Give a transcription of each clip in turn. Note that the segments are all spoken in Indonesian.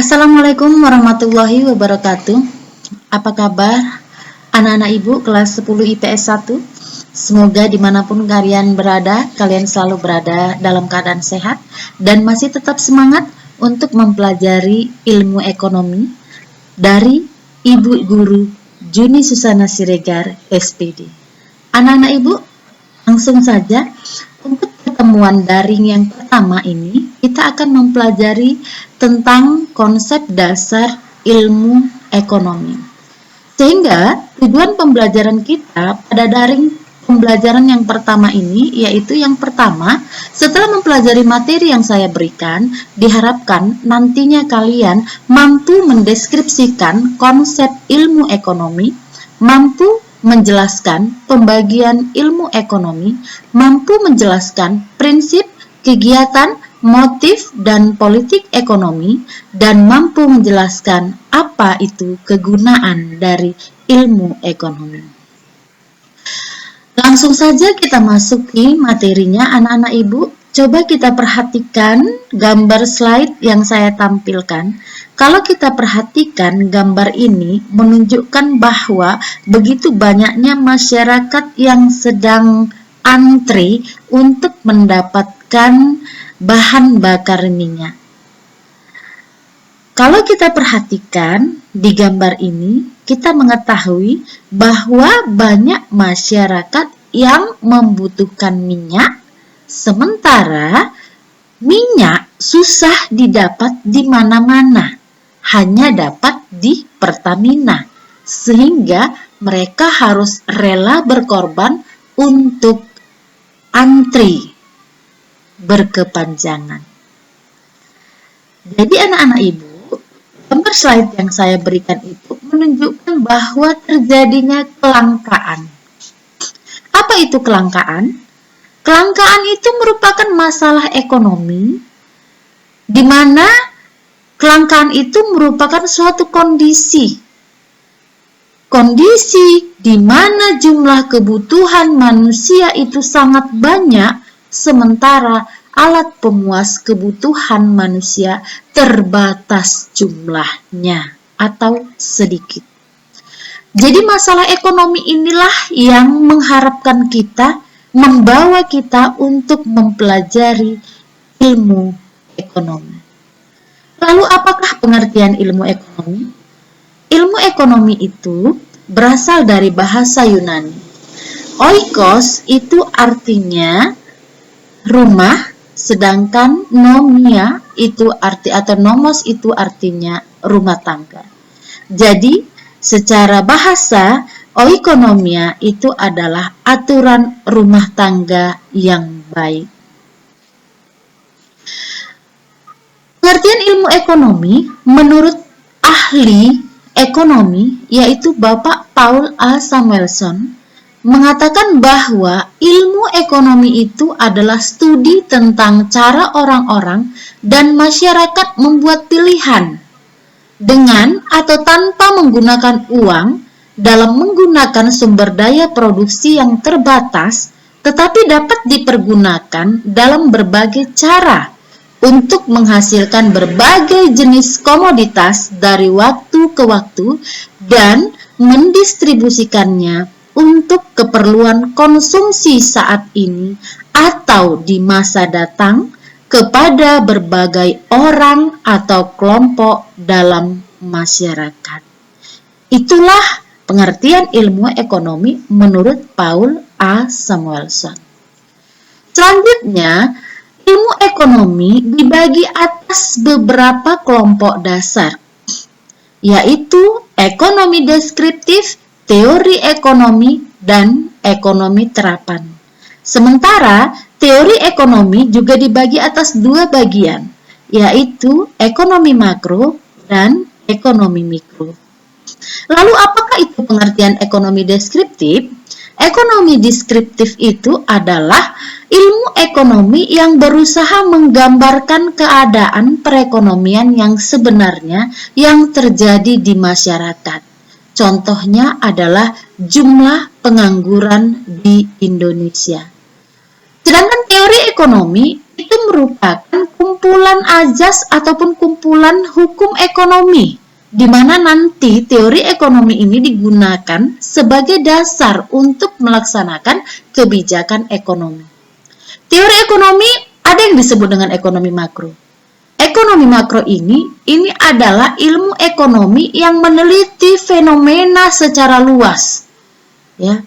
Assalamualaikum warahmatullahi wabarakatuh. Apa kabar anak-anak ibu kelas 10 IPS 1? Semoga dimanapun kalian berada, kalian selalu berada dalam keadaan sehat dan masih tetap semangat untuk mempelajari ilmu ekonomi dari Ibu Guru Juni Susana Siregar, SPD. Anak-anak ibu, langsung saja untuk pertemuan daring yang pertama ini, kita akan mempelajari tentang konsep dasar ilmu ekonomi. Sehingga tujuan pembelajaran kita pada daring pembelajaran yang pertama ini, yaitu yang pertama, setelah mempelajari materi yang saya berikan, diharapkan nantinya kalian mampu mendeskripsikan konsep ilmu ekonomi, mampu menjelaskan pembagian ilmu ekonomi, mampu menjelaskan prinsip, kegiatan, motif, dan politik ekonomi, dan mampu menjelaskan apa itu kegunaan dari ilmu ekonomi. Langsung saja kita masuki materinya anak-anak ibu. Coba kita perhatikan gambar slide yang saya tampilkan. Kalau kita perhatikan gambar ini menunjukkan bahwa begitu banyaknya masyarakat yang sedang antri untuk mendapatkan bahan bakar minyak. Kalau kita perhatikan di gambar ini, kita mengetahui bahwa banyak masyarakat yang membutuhkan minyak, sementara minyak susah didapat di mana-mana, hanya dapat di Pertamina, sehingga mereka harus rela berkorban untuk antri berkepanjangan. Jadi anak-anak ibu, gambar slide yang saya berikan itu menunjukkan bahwa terjadinya kelangkaan. Apa itu kelangkaan? Kelangkaan itu merupakan masalah ekonomi, di mana kelangkaan itu merupakan suatu kondisi di mana jumlah kebutuhan manusia itu sangat banyak, sementara alat pemuas kebutuhan manusia terbatas jumlahnya atau sedikit. Jadi masalah ekonomi inilah yang mengharapkan kita, membawa kita untuk mempelajari ilmu ekonomi. Lalu apakah pengertian ilmu ekonomi? Ilmu ekonomi itu berasal dari bahasa Yunani. Oikos itu artinya rumah, sedangkan nomia itu atau nomos itu artinya rumah tangga. Jadi secara bahasa, oikonomia itu adalah aturan rumah tangga yang baik. Pengertian ilmu ekonomi menurut ahli ekonomi yaitu Bapak Paul A. Samuelson mengatakan bahwa ilmu ekonomi itu adalah studi tentang cara orang-orang dan masyarakat membuat pilihan dengan atau tanpa menggunakan uang dalam menggunakan sumber daya produksi yang terbatas, tetapi dapat dipergunakan dalam berbagai cara untuk menghasilkan berbagai jenis komoditas dari waktu ke waktu dan mendistribusikannya untuk keperluan konsumsi saat ini atau di masa datang kepada berbagai orang atau kelompok dalam masyarakat. Itulah pengertian ilmu ekonomi menurut Paul A. Samuelson. Selanjutnya, ilmu ekonomi dibagi atas beberapa kelompok dasar, yaitu ekonomi deskriptif, teori ekonomi, dan ekonomi terapan. Sementara teori ekonomi juga dibagi atas dua bagian, yaitu ekonomi makro dan ekonomi mikro. Lalu apakah itu pengertian ekonomi deskriptif? Ekonomi deskriptif itu adalah ilmu ekonomi yang berusaha menggambarkan keadaan perekonomian yang sebenarnya yang terjadi di masyarakat. Contohnya adalah jumlah pengangguran di Indonesia. Sedangkan teori ekonomi itu merupakan kumpulan ajas ataupun kumpulan hukum ekonomi, di mana nanti teori ekonomi ini digunakan sebagai dasar untuk melaksanakan kebijakan ekonomi. Teori ekonomi ada yang disebut dengan ekonomi makro. Ekonomi makro ini adalah ilmu ekonomi yang meneliti fenomena secara luas, ya,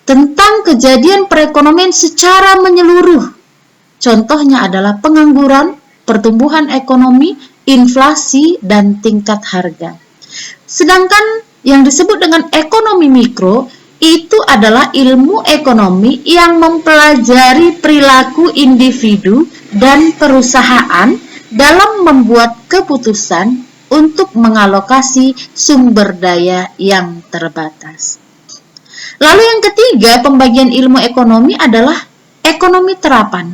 tentang kejadian perekonomian secara menyeluruh. Contohnya adalah pengangguran, pertumbuhan ekonomi, inflasi, dan tingkat harga. Sedangkan yang disebut dengan ekonomi mikro itu adalah ilmu ekonomi yang mempelajari perilaku individu dan perusahaan dalam membuat keputusan untuk mengalokasi sumber daya yang terbatas. Lalu yang ketiga, pembagian ilmu ekonomi adalah ekonomi terapan.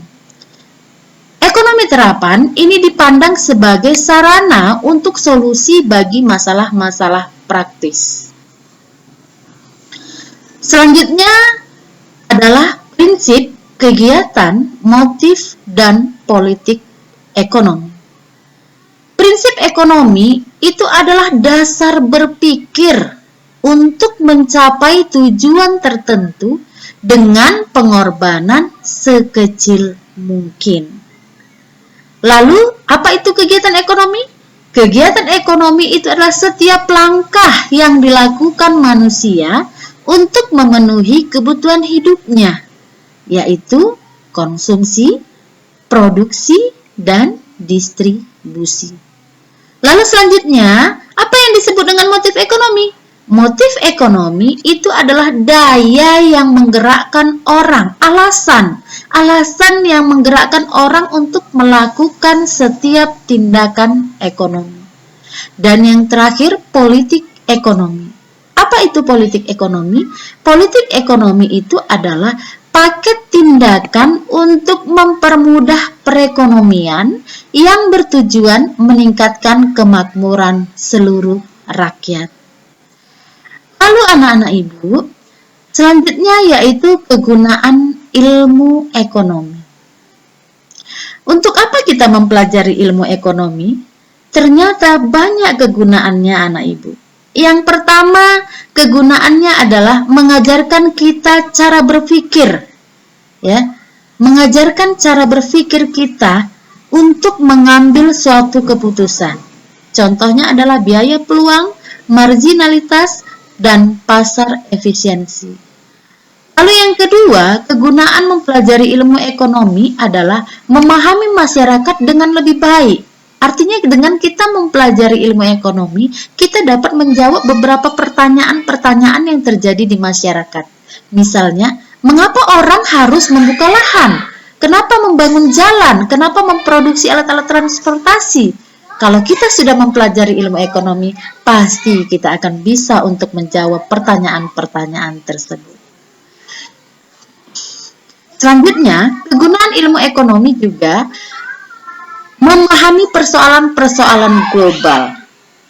Ekonomi terapan ini dipandang sebagai sarana untuk solusi bagi masalah-masalah praktis. Selanjutnya adalah prinsip, kegiatan, motif, dan politik ekonomi. Prinsip ekonomi itu adalah dasar berpikir untuk mencapai tujuan tertentu dengan pengorbanan sekecil mungkin. Lalu, apa itu kegiatan ekonomi? Kegiatan ekonomi itu adalah setiap langkah yang dilakukan manusia untuk memenuhi kebutuhan hidupnya, yaitu konsumsi, produksi, dan distribusi. Lalu selanjutnya, apa yang disebut dengan motif ekonomi? Motif ekonomi itu adalah daya yang menggerakkan orang, alasan yang menggerakkan orang untuk melakukan setiap tindakan ekonomi. Dan yang terakhir, politik ekonomi. Apa itu politik ekonomi? Politik ekonomi itu adalah paket tindakan untuk mempermudah perekonomian yang bertujuan meningkatkan kemakmuran seluruh rakyat. Lalu anak-anak ibu, selanjutnya yaitu kegunaan ilmu ekonomi. Untuk apa kita mempelajari ilmu ekonomi? Ternyata banyak kegunaannya anak ibu. Yang pertama, kegunaannya adalah mengajarkan kita cara berpikir, ya, mengajarkan cara berpikir kita untuk mengambil suatu keputusan. Contohnya adalah biaya peluang, marginalitas, dan pasar efisiensi. Lalu yang kedua, kegunaan mempelajari ilmu ekonomi adalah memahami masyarakat dengan lebih baik. Artinya dengan kita mempelajari ilmu ekonomi, kita dapat menjawab beberapa pertanyaan-pertanyaan yang terjadi di masyarakat. Misalnya, mengapa orang harus membuka lahan? Kenapa membangun jalan? Kenapa memproduksi alat-alat transportasi? Kalau kita sudah mempelajari ilmu ekonomi, pasti kita akan bisa untuk menjawab pertanyaan-pertanyaan tersebut. Selanjutnya, kegunaan ilmu ekonomi juga memahami persoalan-persoalan global.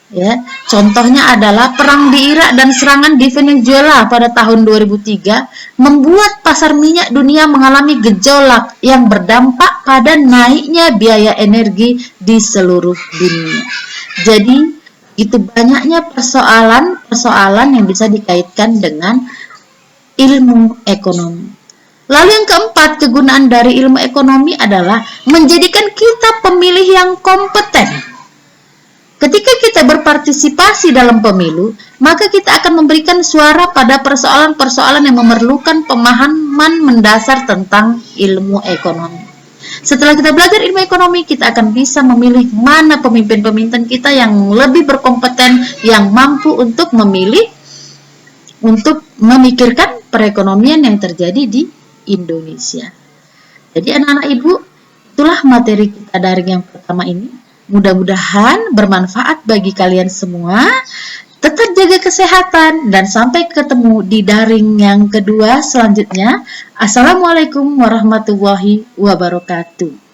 Ya, contohnya adalah perang di Irak dan serangan di Venezuela pada tahun 2003 membuat pasar minyak dunia mengalami gejolak yang berdampak pada naiknya biaya energi di seluruh dunia. Jadi, itu banyaknya persoalan-persoalan yang bisa dikaitkan dengan ilmu ekonomi. Lalu yang keempat, kegunaan dari ilmu ekonomi adalah menjadikan kita pemilih yang kompeten. Ketika kita berpartisipasi dalam pemilu, maka kita akan memberikan suara pada persoalan-persoalan yang memerlukan pemahaman mendasar tentang ilmu ekonomi. Setelah kita belajar ilmu ekonomi, kita akan bisa memilih mana pemimpin-pemimpin kita yang lebih berkompeten, yang mampu untuk memilih, untuk memikirkan perekonomian yang terjadi di Indonesia. Jadi anak-anak ibu, itulah materi kita daring yang pertama ini. Mudah-mudahan bermanfaat bagi kalian semua. Tetap jaga kesehatan dan sampai ketemu di daring yang kedua selanjutnya. Assalamualaikum warahmatullahi wabarakatuh.